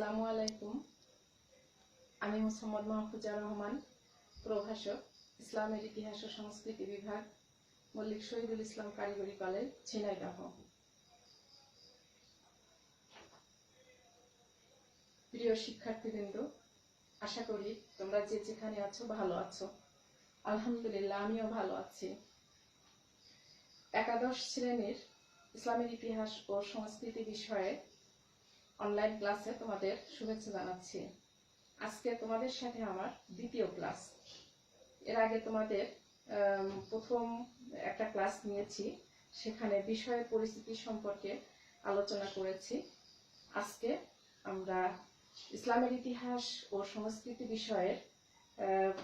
আসসালামু আলাইকুম। আমি মোহাম্মদ মাহফুজা রহমান, প্রভাষক, ইসলামের ইতিহাস ও সংস্কৃতি বিভাগ, মল্লিক শহীদুল ইসলাম কারিগরি কলেজ, ঝিনাইদহ। প্রিয় শিক্ষার্থীবৃন্দ, আশা করি তোমরা যে যেখানে আছো ভালো আছো। আলহামদুলিল্লাহ, আমিও ভালো আছি। একাদশ শ্রেণীর ইসলামের ইতিহাস ও সংস্কৃতি বিষয়ে অনলাইন ক্লাসে তোমাদের শুভেচ্ছা জানাচ্ছি। আজকে তোমাদের সাথে আমার দ্বিতীয় ক্লাস। এর আগে তোমাদের প্রথম একটা ক্লাস নিয়েছি, সেখানে বিষয়ের পরিস্থিতি সম্পর্কে আলোচনা করেছি। আজকে আমরা ইসলামের ইতিহাস ও সংস্কৃতি বিষয়ের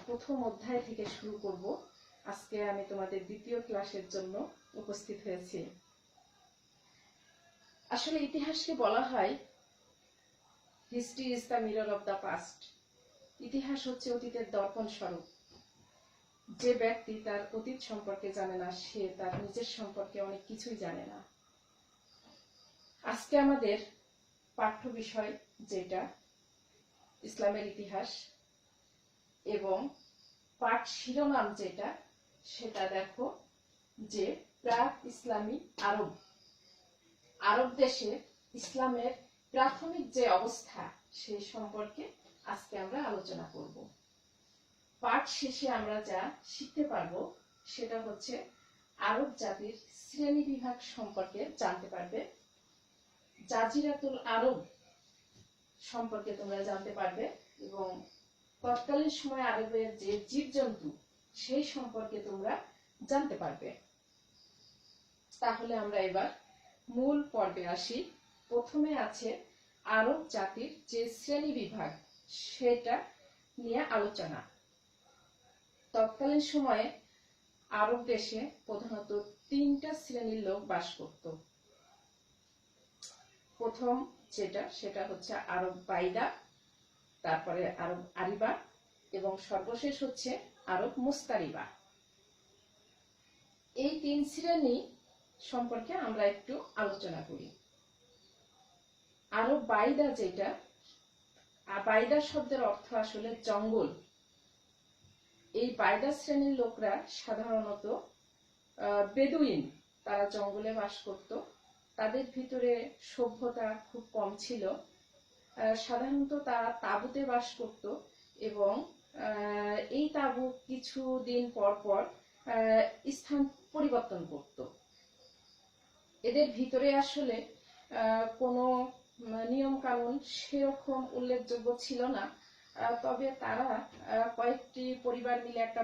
প্রথম অধ্যায় থেকে শুরু করব। আজকে আমি তোমাদের দ্বিতীয় ক্লাসের জন্য উপস্থিত হয়েছি। আসলে ইতিহাসকে বলা হয় history is the mirror of the past. ইতিহাস হচ্ছে অতীতের দর্পণ স্বরূপ। যে ব্যক্তি তার অতীত সম্পর্কে জানে না, সে তার নিজের সম্পর্কে অনেক কিছুই জানে না। আজকে আমাদের পাঠ্য বিষয় যেটা ইসলামের ইতিহাস, এবং পাঠ শিরোনাম যেটা, সেটা দেখো যে প্রাক ইসলামী আরব। আরব দেশে ইসলামের প্রাথমিক যে অবস্থা, সেই সম্পর্কে আজকে আমরা আলোচনা করব। পাঠ শেষে আমরা যা শিখতে পারবো সেটা হচ্ছে আরব জাতির শ্রেণী বিভাগ সম্পর্কে জানতে পারবে, জাজিরাতুল আরব সম্পর্কে তোমরা জানতে পারবে, এবং তৎকালীন সময় আরবের যে জীবজন্তু সেই সম্পর্কে তোমরা জানতে পারবে। তাহলে আমরা এবার মূল পর্বে আসি। প্রথমে আছে আরব জাতির যে শ্রেণী বিভাগ, সেটা নিয়ে আলোচনা। তৎকালীন সময়ে আরব দেশে প্রধানত তিনটা শ্রেণীর লোক বাস করত। প্রথম যেটা, সেটা হচ্ছে আরব বাইদা, তারপরে আরব আরিবা, এবং সর্বশেষ হচ্ছে আরব মুস্তারিবা। এই তিন শ্রেণী সম্পর্কে আমরা একটু আলোচনা করি। আরব বাইদা যেটা, বাইদা শব্দের অর্থ আসলে জঙ্গল। এই বাইদা শ্রেণীর লোকরা সাধারণত বেদুইন, তারা জঙ্গলে বাস করত। তাদের ভিতরে সভ্যতা খুব কম ছিল। সাধারণত তারা তাঁবুতে বাস করত, এবং এই তাঁবু কিছুদিন পর পর স্থান পরিবর্তন করত। এদের ভিতরে আসলে কোনো নিয়ম কানুন সেরকম উল্লেখযোগ্য ছিল না। তবে তারা কয়েকটি পরিবার মিলে একটা